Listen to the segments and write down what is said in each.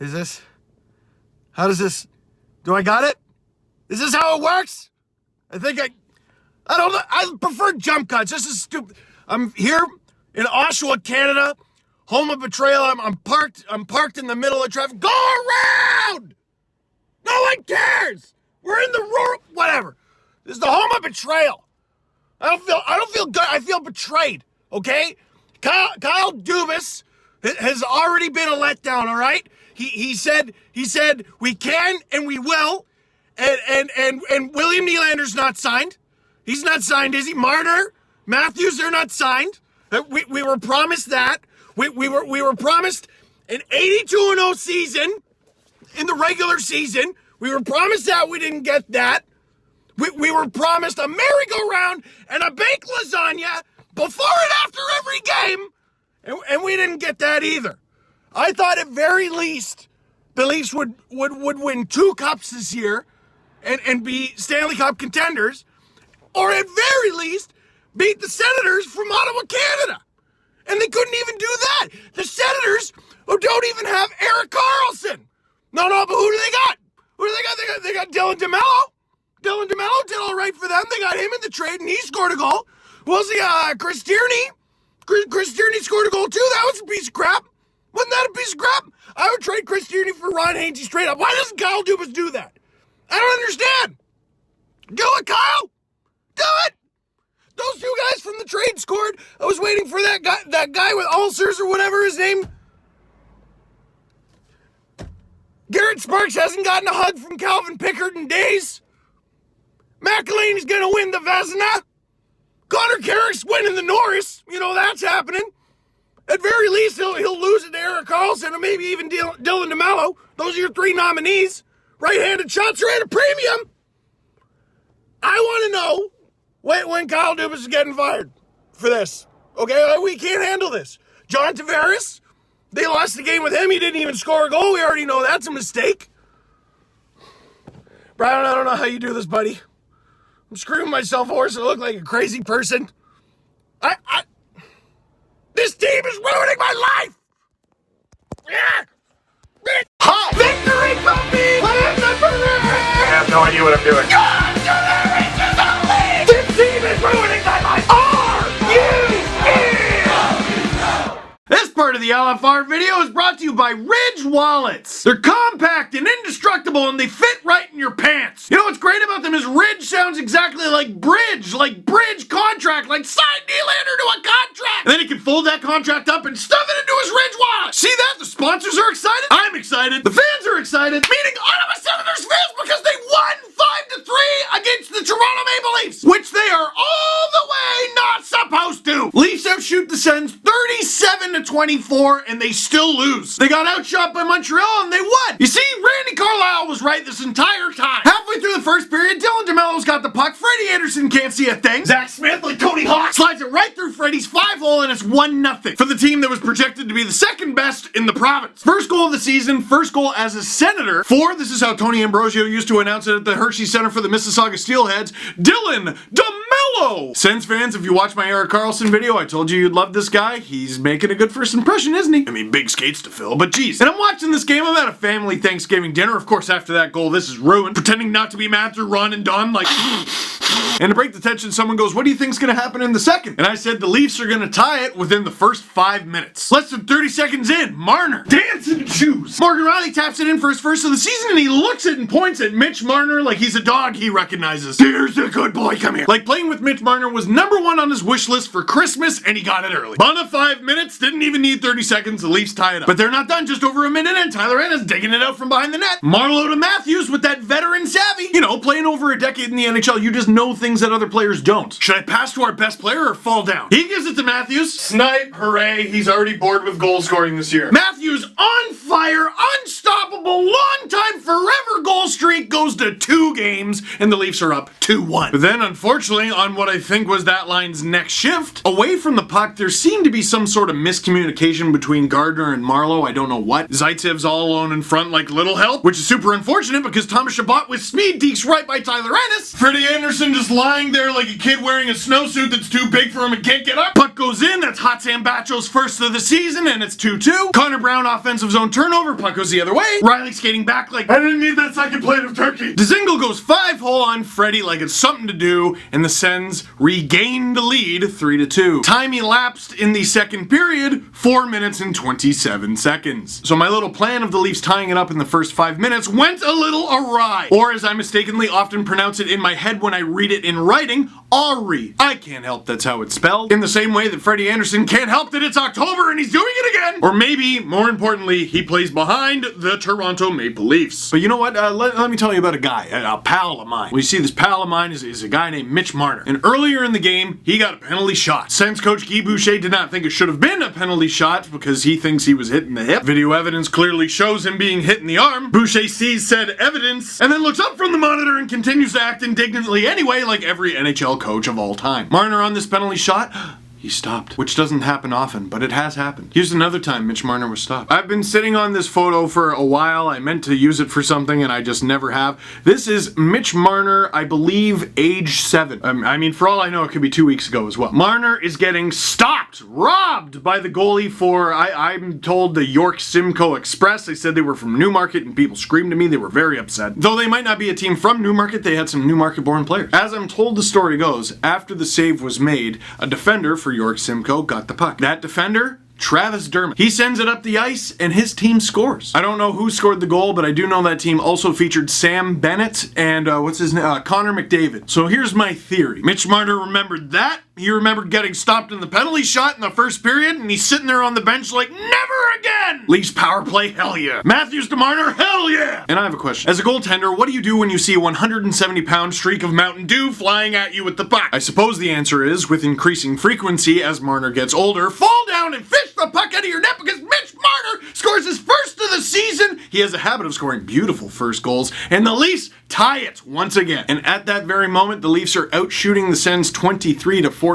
Is this? How does this? Do I got it? Is this how it works? I think I don't know. I prefer jump cuts. This is stupid. I'm here in Oshawa, Canada, home of betrayal. I'm parked in the middle of traffic. Go around! No one cares! We're in the rural, whatever. This is the home of betrayal. I don't feel good. I feel betrayed, okay? Kyle Dubas has already been a letdown, all right? He said we can and we will, and William Nylander's not signed. He's not signed, is he? Marner, Matthews, they're not signed. We were promised that. We were promised an 82-0 season in the regular season. We were promised that. We didn't get that. We were promised a merry-go-round and a baked lasagna before and after every game, and we didn't get that either. I thought at very least the Leafs would win 2 cups this year and be Stanley Cup contenders, or at very least beat the Senators from Ottawa, Canada. And they couldn't even do that. The Senators don't even have Erik Karlsson. No, but who do they got? Who do they got? They got Dylan DeMello. Dylan DeMello did all right for them. They got him in the trade, and he scored a goal. Well, see, Chris Tierney. Chris Tierney scored a goal, too. That was a piece of crap. Wasn't that a piece of crap? I would trade Chris Tierney for Ron Hainsey straight up. Why doesn't Kyle Dubas do that? I don't understand. Do it, Kyle. Do it. Those 2 guys from the trade scored. I was waiting for that guy with ulcers or whatever his name. Garrett Sparks hasn't gotten a hug from Calvin Pickard in days. McElhinney's going to win the Vezina. Connor Carrick's winning the Norris. You know, that's happening. At very least, he'll lose it to Erik Karlsson and maybe even Dylan DeMello. Those are your 3 nominees. Right-handed shots are at a premium. I want to know when Kyle Dubas is getting fired for this. Okay, we can't handle this. John Tavares, they lost the game with him. He didn't even score a goal. We already know that's a mistake. Brian, I don't know how you do this, buddy. I'm screwing myself hoarse. I look like a crazy person. This team is ruining my life. Yeah. Hi. Victory puppy. I have no idea what I'm doing. This team is ruining my life. This part of the LFR video is brought to you by Ridge Wallets. They're compact and indestructible, and they fit right in your pants. You know what's great about them is Ridge sounds exactly like bridge contract, like sign Nylander to a contract. And then he can fold that contract up and stuff it into his Ridge Wallet. See that? The sponsors are excited. I'm excited. The fans are excited. Meaning Ottawa Senators fans, because they won 5-3 against the Toronto Maple Leafs, which they are all the way not supposed to. Leafs outshoot the Sens 37-24, and they still lose. They got outshot by Montreal, and they won. You see, Randy Carlyle was right this entire time. Halfway through the first period, Dylan DeMello's got the puck. Freddie Anderson can't see a thing. Zach Smith, like Tony Hawk, slides it right through Freddie's 5-hole, and it's 1-0 for the team that was projected to be the second best in the province. First goal of the season, first goal as a Senator for, this is how Tony Ambrosio used to announce it at the Hershey Center for the Mississauga Steelheads, Dylan DeMello. Sens fans, if you watch my Erik Karlsson video, I told you you'd love this guy. He's making a good first impression, isn't he? I mean, big skates to fill, but geez. And I'm watching this game. I'm at a family Thanksgiving dinner. Of course, after that goal, this is ruined. Pretending not to be mad through Ron and Don, like... And to break the tension, someone goes, what do you think's going to happen in the second? And I said the Leafs are going to tie it within the first 5 minutes. Less than 30 seconds in, Marner, dancing shoes. Morgan Riley taps it in for his first of the season, and he looks at and points at Mitch Marner like he's a dog he recognizes. Here's a good boy, come here. Like playing with Mitch Marner was #1 on his wish list for Christmas, and he got it early. Bun 5 minutes, didn't even need 30 seconds, the Leafs tie it up. But they're not done, just over a minute in. Tyler Ennis digging it out from behind the net. Marleau to Matthews with that veteran savvy. You know, playing over a decade in the NHL, you just know things that other players don't. Should I pass to our best player or fall down? He gives it to Matthews. Snipe, hooray, he's already bored with goal scoring this year. Matthews on fire, unstoppable, long time, forever goal streak goes goes to 2 games, and the Leafs are up 2-1. But then, unfortunately, on what I think was that line's next shift, away from the puck, there seemed to be some sort of miscommunication between Gardner and Marleau. I don't know what. Zaitsev's all alone in front like little help, which is super unfortunate because Thomas Chabot with speed dekes right by Tyler Ennis. Freddie Anderson just lying there like a kid wearing a snowsuit that's too big for him and can't get up. Puck goes in, that's Hot Sam Bacho's first of the season, and it's 2-2. Connor Brown offensive zone turnover, puck goes the other way. Riley skating back like, I didn't need that second plate of turkey. Dzingel goes 5-hole on Freddie like it's something to do, and the Sens regain the lead 3-2. Time elapsed in the second period, 4 minutes and 27 seconds. So my little plan of the Leafs tying it up in the first 5 minutes went a little awry. Or as I mistakenly often pronounce it in my head when I read it in writing, Ari. I can't help that's how it's spelled. In the same way that Freddie Anderson can't help that it's October and he's doing it again. Or maybe, more importantly, he plays behind the Toronto Maple Leafs. But you know what? Let me tell you about a guy, a pal of mine. We see this pal of mine is a guy named Mitch Marner. And earlier in the game, he got a penalty shot. Sens coach Guy Boucher did not think it should have been a penalty shot because he thinks he was hit in the hip. Video evidence clearly shows him being hit in the arm. Boucher sees said evidence and then looks up from the monitor and continues to act indignantly anyway, like every NHL coach of all time. Marner on this penalty shot, he stopped, which doesn't happen often, but it has happened. Here's another time Mitch Marner was stopped. I've been sitting on this photo for a while. I meant to use it for something and I just never have. This is Mitch Marner, I believe, age 7. I mean, for all I know, it could be 2 weeks ago as well. Marner is getting stopped, robbed by the goalie for, I'm told, the York Simcoe Express. They said they were from Newmarket and people screamed at me. They were very upset. Though they might not be a team from Newmarket, they had some Newmarket-born players. As I'm told the story goes, after the save was made, a defender for York Simcoe got the puck. That defender, Travis Dermott. He sends it up the ice and his team scores. I don't know who scored the goal, but I do know that team also featured Sam Bennett and what's his name? Connor McDavid. So here's my theory. Mitch Marner remembered that. He remembered getting stopped in the penalty shot in the first period, and he's sitting there on the bench like, never again! Leafs power play, hell yeah. Matthews to Marner, hell yeah! And I have a question. As a goaltender, what do you do when you see a 170-pound streak of Mountain Dew flying at you with the puck? I suppose the answer is, with increasing frequency as Marner gets older, fall down and fish the puck out of your net because Mitch Marner scores his first of the season. He has a habit of scoring beautiful first goals, and the Leafs tie it once again. And at that very moment, the Leafs are out shooting the Sens 23-14.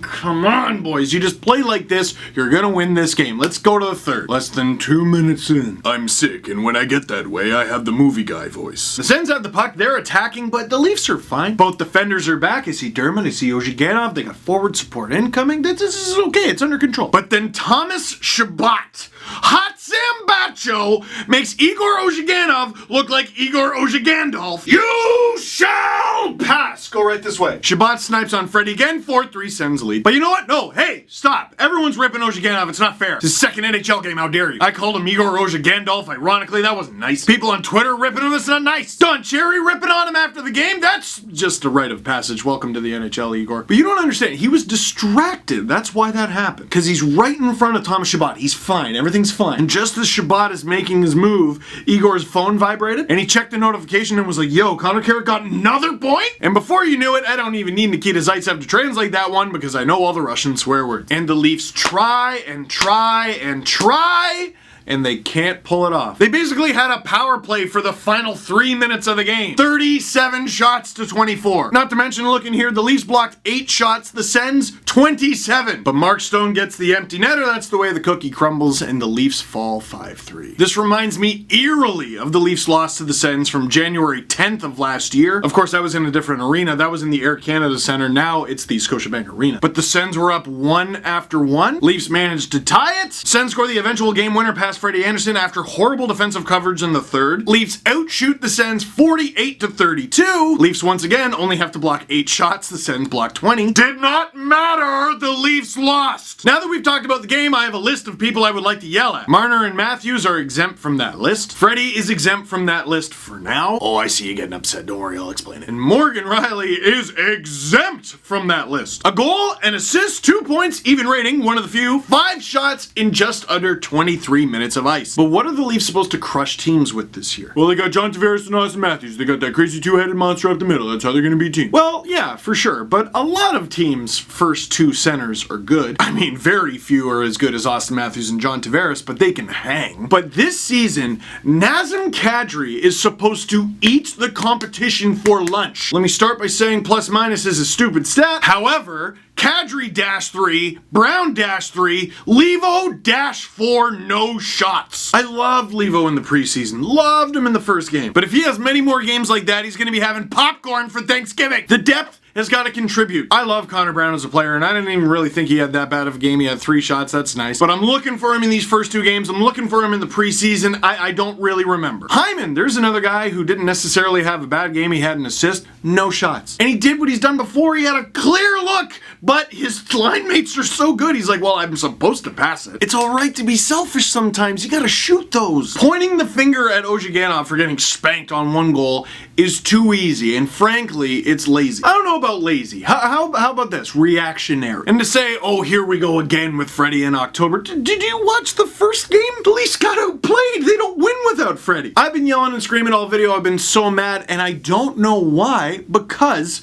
Come on, boys. You just play like this, you're gonna win this game. Let's go to the third. Less than 2 minutes in. I'm sick, and when I get that way, I have the movie guy voice. The Sens have the puck, they're attacking, but the Leafs are fine. Both defenders are back. I see Dermott, I see Ozhiganov. They got forward support incoming. This is okay, it's under control. But then Thomas Chabot, Hot Sam Bacho, makes Igor Ozhiganov look like Igor Ozhigandolf. You shall pass! Go right this way. Chabot snipes on Freddie again, 4-3 Sens lead. But you know what? No, hey, stop. Everyone's ripping Ozhiganov. It's not fair. It's his second NHL game, how dare you? I called him Igor Ozhigandolf, ironically. That wasn't nice. People on Twitter ripping him, that's not nice. Don Cherry ripping on him after the game, that's just a rite of passage. Welcome to the NHL, Igor. But you don't understand. He was distracted. That's why that happened. Because he's right in front of Thomas Chabot. He's fine. Everything's fine. And just as Chabot is making his move, Igor's phone vibrated, and he checked the notification and was like, yo, Connor Carrick got another point? And before you knew it, I don't even need Nikita Zaitsev to translate that one because I know all the Russian swear words. And the Leafs try and try and try, and they can't pull it off. They basically had a power play for the final 3 minutes of the game. 37 shots to 24. Not to mention, looking here, the Leafs blocked 8 shots, the Sens 27. But Mark Stone gets the empty netter, that's the way the cookie crumbles, and the Leafs fall 5-3. This reminds me eerily of the Leafs loss to the Sens from January 10th of last year. Of course, that was in a different arena. That was in the Air Canada Centre. Now it's the Scotiabank Arena. But the Sens were up 1 after 1. Leafs managed to tie it. Sens score the eventual game winner past Freddie Anderson after horrible defensive coverage in the third. Leafs outshoot the Sens 48-32. Leafs once again only have to block 8 shots. The Sens block 20. Did not matter. The Leafs lost. Now that we've talked about the game, I have a list of people I would like to yell at. Marner and Matthews are exempt from that list. Freddie is exempt from that list for now. Oh, I see you getting upset. Don't worry, I'll explain it. And Morgan Riley is exempt from that list. A goal, an assist, 2 points, even rating, one of the few, 5 shots in just under 23 minutes minutes of ice. But what are the Leafs supposed to crush teams with this year? Well, they got John Tavares and Austin Matthews. They got that crazy two-headed monster up the middle. That's how they're going to beat teams. Well, yeah, for sure. But a lot of teams' first two centers are good. I mean, very few are as good as Austin Matthews and John Tavares, but they can hang. But this season, Nazem Kadri is supposed to eat the competition for lunch. Let me start by saying plus minus is a stupid stat. However, Kadri-3, Brown-3, Levo-4, no shots. I loved Levo in the preseason. Loved him in the first game. But if he has many more games like that, he's going to be having popcorn for Thanksgiving. The depth has got to contribute. I love Connor Brown as a player, and I didn't even really think he had that bad of a game. He had 3 shots, that's nice. But I'm looking for him in these first 2 games. I'm looking for him in the preseason. I don't really remember. Hyman, there's another guy who didn't necessarily have a bad game. He had an assist, no shots. And he did what he's done before. He had a clear look, but his line mates are so good. He's like, well, I'm supposed to pass it. It's all right to be selfish sometimes. You gotta shoot those. Pointing the finger at Ozhiganov for getting spanked on 1 goal is too easy, and frankly, it's lazy. I don't know about lazy. How about this? Reactionary. And to say, oh, here we go again with Freddie in October. Did you watch the first game? The Leafs got outplayed. They don't win without Freddie. I've been yelling and screaming all video. I've been so mad, and I don't know why, because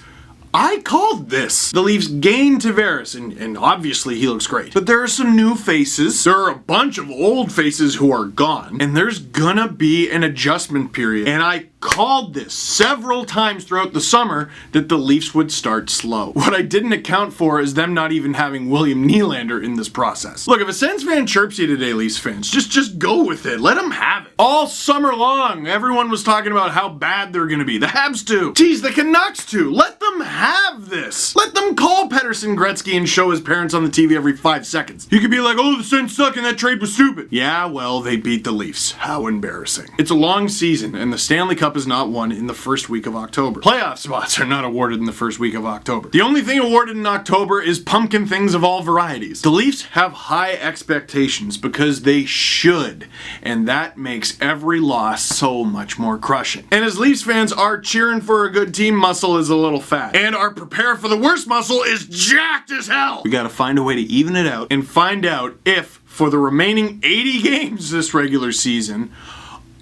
I called this. The Leafs gained Tavares, and obviously he looks great. But there are some new faces. There are a bunch of old faces who are gone. And there's gonna be an adjustment period. And I called this several times throughout the summer that the Leafs would start slow. What I didn't account for is them not even having William Nylander in this process. Look, if a Sens fan chirps you today, Leafs fans, just go with it. Let them have it. All summer long, everyone was talking about how bad they're gonna be. The Habs too. Geez, the Canucks too. Let them have this. Let them call Pettersson Gretzky and show his parents on the TV every 5 seconds. You could be like, oh, the Sens suck and that trade was stupid. Yeah, well, they beat the Leafs. How embarrassing. It's a long season, and the Stanley Cup is not won in the first week of October. Playoff spots are not awarded in the first week of October. The only thing awarded in October is pumpkin things of all varieties. The Leafs have high expectations because they should, and that makes every loss so much more crushing. And as Leafs fans, our cheering for a good team muscle is a little fat, and our prepare for the worst muscle is jacked as hell. We gotta find a way to even it out and find out if, for the remaining 80 games this regular season,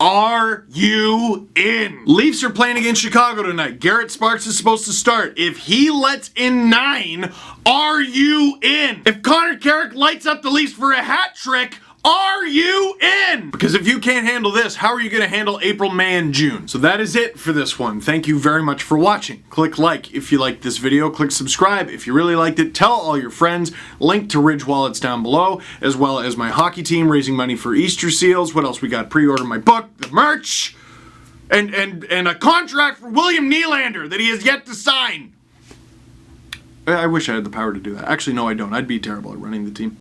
are you in? Leafs are playing against Chicago tonight. Garrett Sparks is supposed to start. If he lets in 9, are you in? If Connor Carrick lights up the Leafs for a hat trick, are you in? Because if you can't handle this, how are you going to handle April, May, and June? So that is it for this one. Thank you very much for watching. Click like if you liked this video. Click subscribe if you really liked it. Tell all your friends. Link to Ridge Wallets down below, as well as my hockey team raising money for Easter seals. What else we got? Pre-order my book, the merch, and a contract for William Nylander that he has yet to sign. I wish I had the power to do that. Actually, no, I don't. I'd be terrible at running the team.